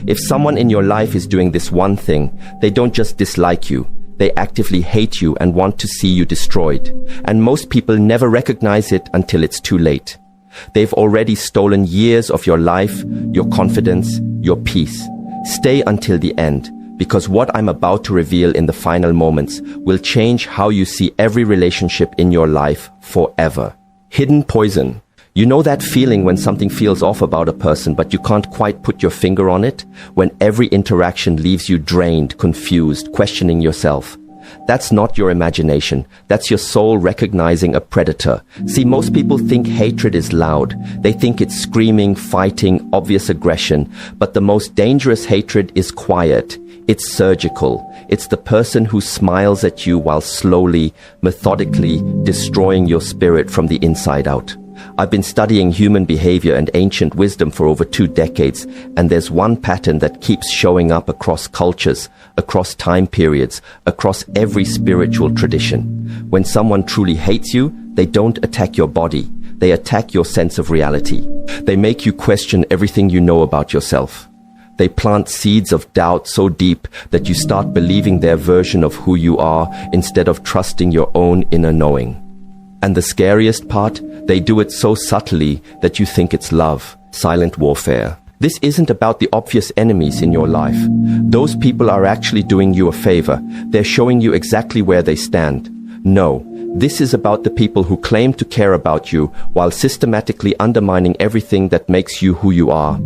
If someone in your life is doing this one thing, they don't just dislike you. They actively hate you and want to see you destroyed. And most people never recognize it until it's too late. They've already stolen years of your life, your confidence, your peace. Stay until the end, because what I'm about to reveal in the final moments will change how you see every relationship in your life forever. Hidden poison. You know that feeling when something feels off about a person, but you can't quite put your finger on it? When every interaction leaves you drained, confused, questioning yourself. That's not your imagination. That's your soul recognizing a predator. See, most people think hatred is loud. They think it's screaming, fighting, obvious aggression. But the most dangerous hatred is quiet. It's surgical. It's the person who smiles at you while slowly, methodically destroying your spirit from the inside out. I've been studying human behavior and ancient wisdom for over 2 decades, and there's one pattern that keeps showing up across cultures, across time periods, across every spiritual tradition. When someone truly hates you, they don't attack your body. They attack your sense of reality. They make you question everything you know about yourself. They plant seeds of doubt so deep that you start believing their version of who you are instead of trusting your own inner knowing. And the scariest part, they do it so subtly that you think it's love, silent warfare. This isn't about the obvious enemies in your life. Those people are actually doing you a favor. They're showing you exactly where they stand. No, this is about the people who claim to care about you while systematically undermining everything that makes you who you are.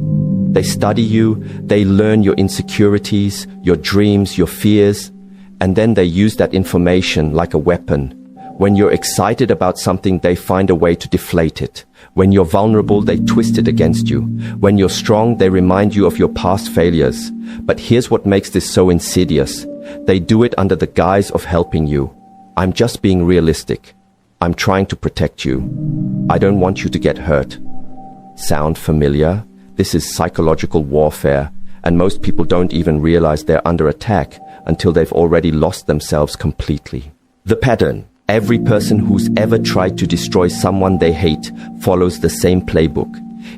They study you, they learn your insecurities, your dreams, your fears, and then they use that information like a weapon. When you're excited about something, they find a way to deflate it. When you're vulnerable, they twist it against you. When you're strong, they remind you of your past failures. But here's what makes this so insidious. They do it under the guise of helping you. I'm just being realistic. I'm trying to protect you. I don't want you to get hurt. Sound familiar? This is psychological warfare, and most people don't even realize they're under attack until they've already lost themselves completely. The pattern. Every person who's ever tried to destroy someone they hate follows the same playbook.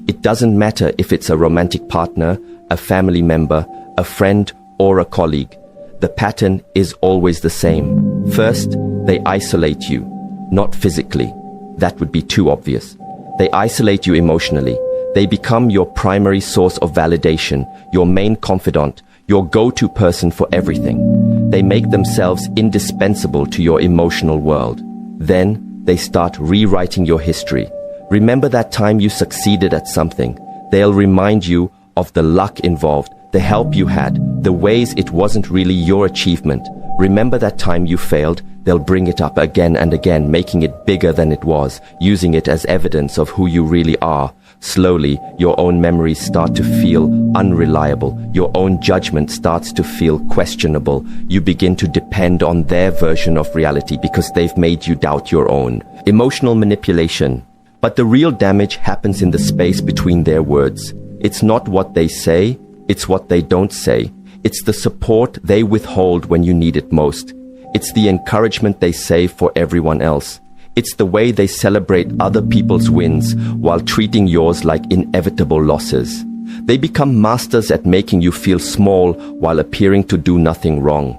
It doesn't matter if it's a romantic partner, a family member, a friend, or a colleague. The pattern is always the same. First, they isolate you, not physically. That would be too obvious. They isolate you emotionally. They become your primary source of validation, your main confidant, your go-to person for everything. They make themselves indispensable to your emotional world. Then, they start rewriting your history. Remember that time you succeeded at something. They'll remind you of the luck involved, the help you had, the ways it wasn't really your achievement. Remember that time you failed. They'll bring it up again and again, making it bigger than it was, using it as evidence of who you really are. Slowly, your own memories start to feel unreliable. Your own judgment starts to feel questionable. You begin to depend on their version of reality because they've made you doubt your own. Emotional manipulation. But the real damage happens in the space between their words. It's not what they say, it's what they don't say. It's the support they withhold when you need it most. It's the encouragement they save for everyone else. It's the way they celebrate other people's wins while treating yours like inevitable losses. They become masters at making you feel small while appearing to do nothing wrong.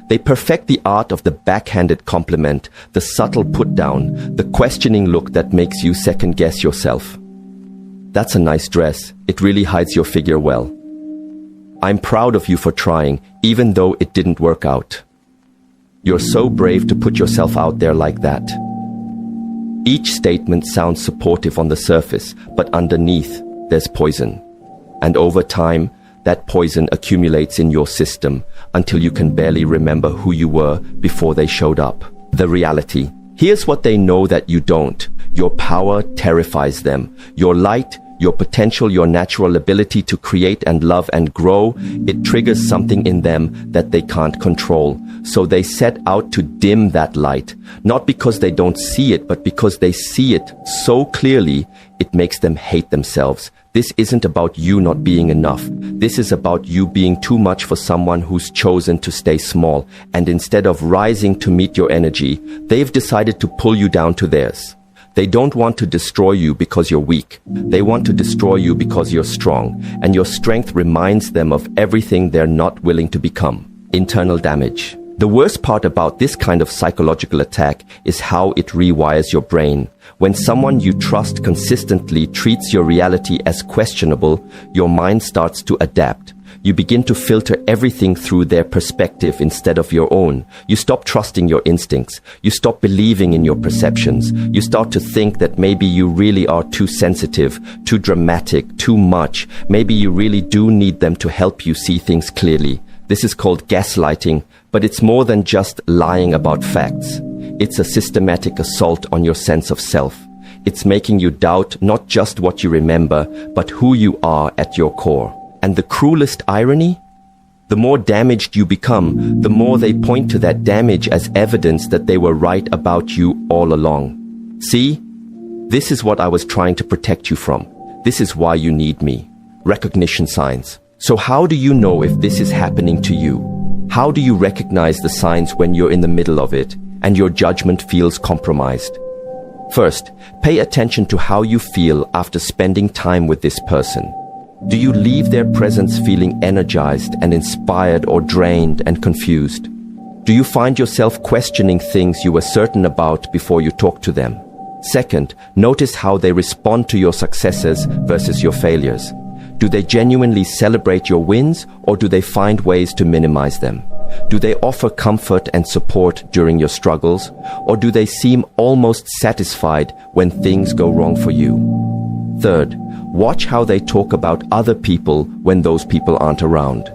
They perfect the art of the backhanded compliment, the subtle put-down, the questioning look that makes you second-guess yourself. That's a nice dress. It really hides your figure well. I'm proud of you for trying, even though it didn't work out. You're so brave to put yourself out there like that. Each statement sounds supportive on the surface, but underneath, there's poison. And over time, that poison accumulates in your system until you can barely remember who you were before they showed up. The reality. Here's what they know that you don't. Your power terrifies them. Your light, your potential, your natural ability to create and love and grow, it triggers something in them that they can't control. So they set out to dim that light, not because they don't see it, but because they see it so clearly, it makes them hate themselves. This isn't about you not being enough. This is about you being too much for someone who's chosen to stay small. And instead of rising to meet your energy, they've decided to pull you down to theirs. They don't want to destroy you because you're weak. They want to destroy you because you're strong, and your strength reminds them of everything they're not willing to become. Internal damage. The worst part about this kind of psychological attack is how it rewires your brain. When someone you trust consistently treats your reality as questionable, your mind starts to adapt. You begin to filter everything through their perspective instead of your own. You stop trusting your instincts. You stop believing in your perceptions. You start to think that maybe you really are too sensitive, too dramatic, too much. Maybe you really do need them to help you see things clearly. This is called gaslighting, but it's more than just lying about facts. It's a systematic assault on your sense of self. It's making you doubt not just what you remember, but who you are at your core. And the cruelest irony? The more damaged you become, the more they point to that damage as evidence that they were right about you all along. See? This is what I was trying to protect you from. This is why you need me. Recognition signs. So how do you know if this is happening to you? How do you recognize the signs when you're in the middle of it and your judgment feels compromised? First, pay attention to how you feel after spending time with this person. Do you leave their presence feeling energized and inspired, or drained and confused? Do you find yourself questioning things you were certain about before you talk to them? Second, notice how they respond to your successes versus your failures. Do they genuinely celebrate your wins, or do they find ways to minimize them? Do they offer comfort and support during your struggles, or do they seem almost satisfied when things go wrong for you? Third, watch how they talk about other people when those people aren't around.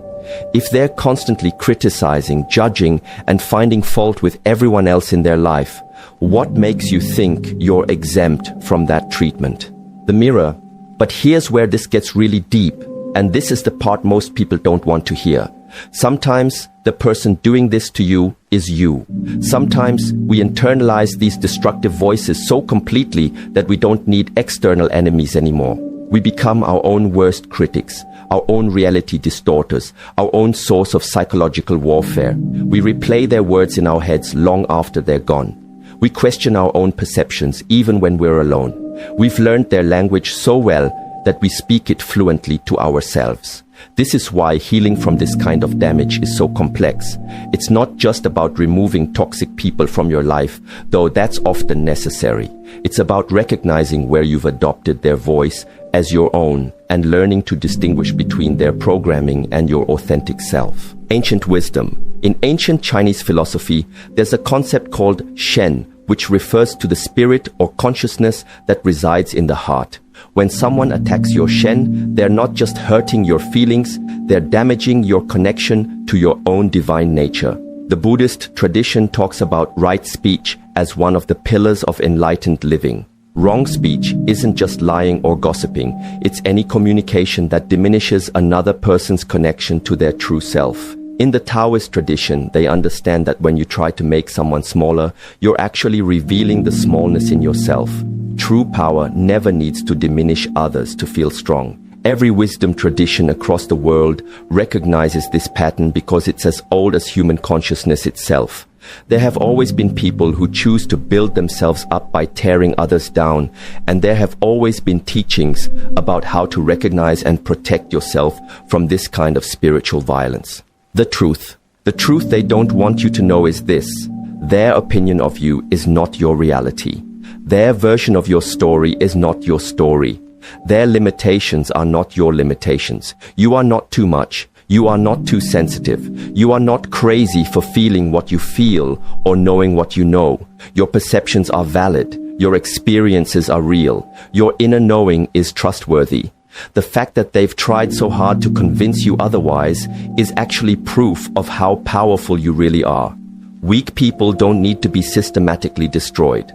If they're constantly criticizing, judging, and finding fault with everyone else in their life, what makes you think you're exempt from that treatment? The mirror. But here's where this gets really deep, and this is the part most people don't want to hear. Sometimes the person doing this to you is you. Sometimes we internalize these destructive voices so completely that we don't need external enemies anymore. We become our own worst critics, our own reality distorters, our own source of psychological warfare. We replay their words in our heads long after they're gone. We question our own perceptions even when we're alone. We've learned their language so well that we speak it fluently to ourselves. This is why healing from this kind of damage is so complex. It's not just about removing toxic people from your life, though that's often necessary. It's about recognizing where you've adopted their voice as your own and learning to distinguish between their programming and your authentic self. Ancient wisdom. In ancient Chinese philosophy, there's a concept called Shen, which refers to the spirit or consciousness that resides in the heart. When someone attacks your Shen, they're not just hurting your feelings, they're damaging your connection to your own divine nature. The Buddhist tradition talks about right speech as one of the pillars of enlightened living. Wrong speech isn't just lying or gossiping, it's any communication that diminishes another person's connection to their true self. In the Taoist tradition, they understand that when you try to make someone smaller, you're actually revealing the smallness in yourself. True power never needs to diminish others to feel strong. Every wisdom tradition across the world recognizes this pattern because it's as old as human consciousness itself. There have always been people who choose to build themselves up by tearing others down, and there have always been teachings about how to recognize and protect yourself from this kind of spiritual violence. The truth they don't want you to know is this: their opinion of you is not your reality. Their version of your story is not your story. Their limitations are not your limitations. You are not too much. You are not too sensitive. You are not crazy for feeling what you feel or knowing what you know. Your perceptions are valid. Your experiences are real. Your inner knowing is trustworthy. The fact that they've tried so hard to convince you otherwise is actually proof of how powerful you really are. Weak people don't need to be systematically destroyed.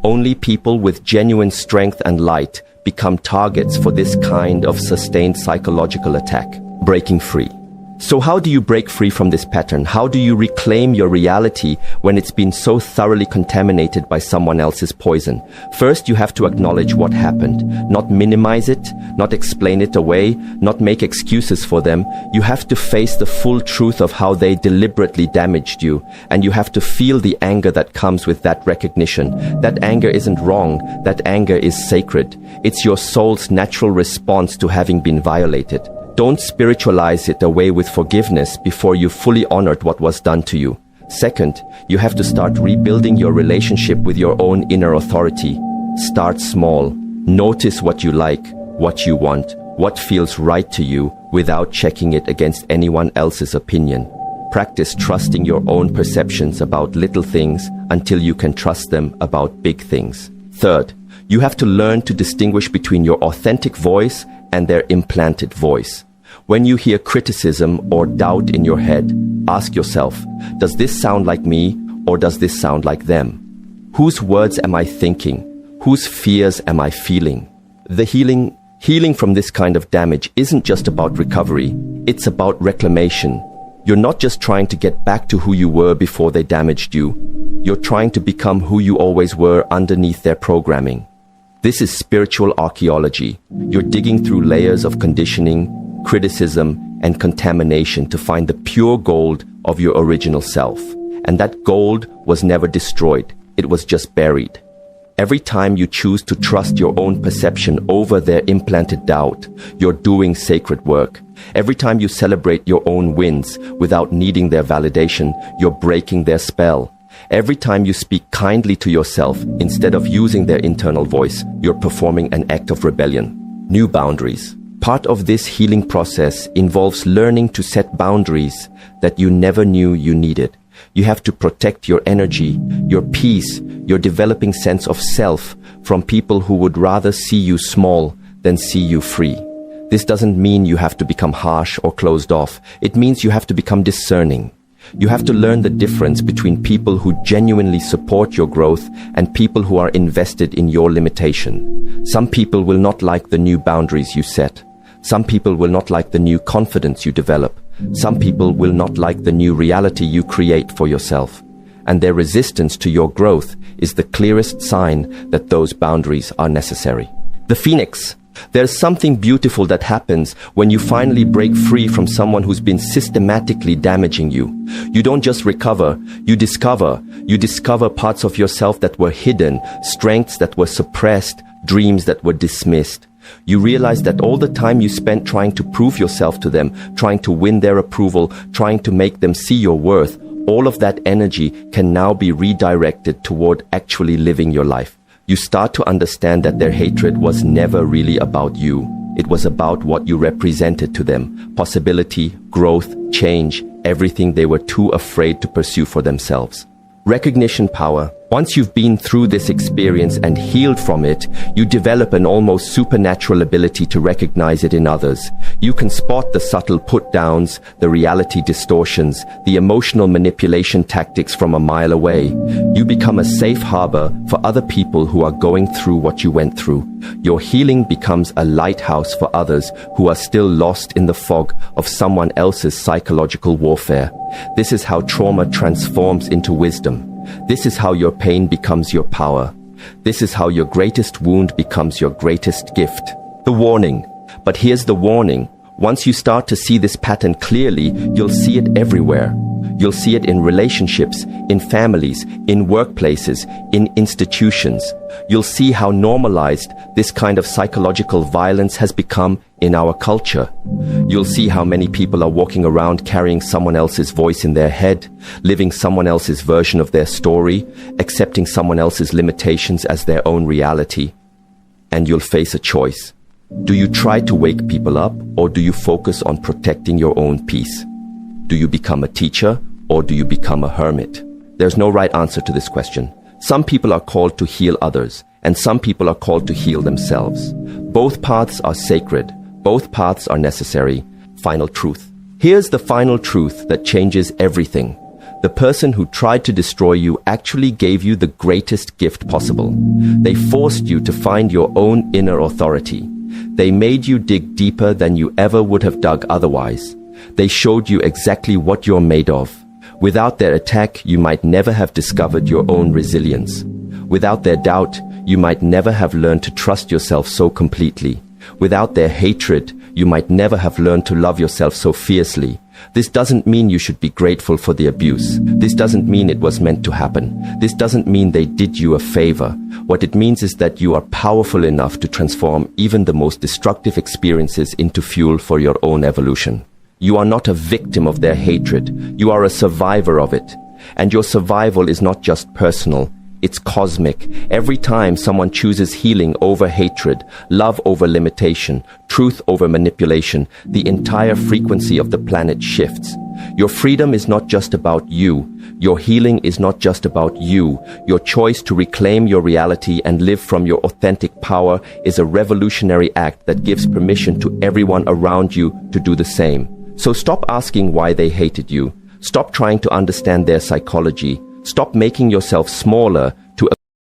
Only people with genuine strength and light become targets for this kind of sustained psychological attack. Breaking free. So how do you break free from this pattern? How do you reclaim your reality when it's been so thoroughly contaminated by someone else's poison? First, you have to acknowledge what happened, not minimize it, not explain it away, not make excuses for them. You have to face the full truth of how they deliberately damaged you, and you have to feel the anger that comes with that recognition. That anger isn't wrong, that anger is sacred. It's your soul's natural response to having been violated. Don't spiritualize it away with forgiveness before you fully honored what was done to you. Second, you have to start rebuilding your relationship with your own inner authority. Start small. Notice what you like, what you want, what feels right to you without checking it against anyone else's opinion. Practice trusting your own perceptions about little things until you can trust them about big things. Third, you have to learn to distinguish between your authentic voice and their implanted voice. When you hear criticism or doubt in your head, ask yourself, does this sound like me or does this sound like them? Whose words am I thinking? Whose fears am I feeling? The healing from this kind of damage isn't just about recovery, it's about reclamation. You're not just trying to get back to who you were before they damaged you. You're trying to become who you always were underneath their programming. This is spiritual archaeology. You're digging through layers of conditioning, criticism, and contamination to find the pure gold of your original self. And that gold was never destroyed. It was just buried. Every time you choose to trust your own perception over their implanted doubt, you're doing sacred work. Every time you celebrate your own wins without needing their validation, you're breaking their spell. Every time you speak kindly to yourself instead of using their internal voice, you're performing an act of rebellion. New boundaries. Part of this healing process involves learning to set boundaries that you never knew you needed. You have to protect your energy, your peace, your developing sense of self from people who would rather see you small than see you free. This doesn't mean you have to become harsh or closed off. It means you have to become discerning. You have to learn the difference between people who genuinely support your growth and people who are invested in your limitation. Some people will not like the new boundaries you set. Some people will not like the new confidence you develop. Some people will not like the new reality you create for yourself. And their resistance to your growth is the clearest sign that those boundaries are necessary. The Phoenix. There's something beautiful that happens when you finally break free from someone who's been systematically damaging you. You don't just recover, you discover. You discover parts of yourself that were hidden, strengths that were suppressed, dreams that were dismissed. You realize that all the time you spent trying to prove yourself to them, trying to win their approval, trying to make them see your worth, all of that energy can now be redirected toward actually living your life. You start to understand that their hatred was never really about you. It was about what you represented to them. Possibility, growth, change, everything they were too afraid to pursue for themselves. Recognition power. Once you've been through this experience and healed from it, you develop an almost supernatural ability to recognize it in others. You can spot the subtle put-downs, the reality distortions, the emotional manipulation tactics from a mile away. You become a safe harbor for other people who are going through what you went through. Your healing becomes a lighthouse for others who are still lost in the fog of someone else's psychological warfare. This is how trauma transforms into wisdom. This is how your pain becomes your power. This is how your greatest wound becomes your greatest gift. The warning. But here's the warning. Once you start to see this pattern clearly, you'll see it everywhere. You'll see it in relationships, in families, in workplaces, in institutions. You'll see how normalized this kind of psychological violence has become in our culture. You'll see how many people are walking around carrying someone else's voice in their head, living someone else's version of their story, accepting someone else's limitations as their own reality. And you'll face a choice. Do you try to wake people up, or do you focus on protecting your own peace? Do you become a teacher, or do you become a hermit? There's no right answer to this question. Some people are called to heal others, and some people are called to heal themselves. Both paths are sacred. Both paths are necessary. Final truth. Here's the final truth that changes everything. The person who tried to destroy you actually gave you the greatest gift possible. They forced you to find your own inner authority. They made you dig deeper than you ever would have dug otherwise. They showed you exactly what you're made of. Without their attack, you might never have discovered your own resilience. Without their doubt, you might never have learned to trust yourself so completely. Without their hatred, you might never have learned to love yourself so fiercely. This doesn't mean you should be grateful for the abuse. This doesn't mean it was meant to happen. This doesn't mean they did you a favor. What it means is that you are powerful enough to transform even the most destructive experiences into fuel for your own evolution. You are not a victim of their hatred. You are a survivor of it. And your survival is not just personal. It's cosmic. Every time someone chooses healing over hatred, love over limitation, truth over manipulation, the entire frequency of the planet shifts. Your freedom is not just about you. Your healing is not just about you. Your choice to reclaim your reality and live from your authentic power is a revolutionary act that gives permission to everyone around you to do the same. So stop asking why they hated you. Stop trying to understand their psychology. Stop making yourself smaller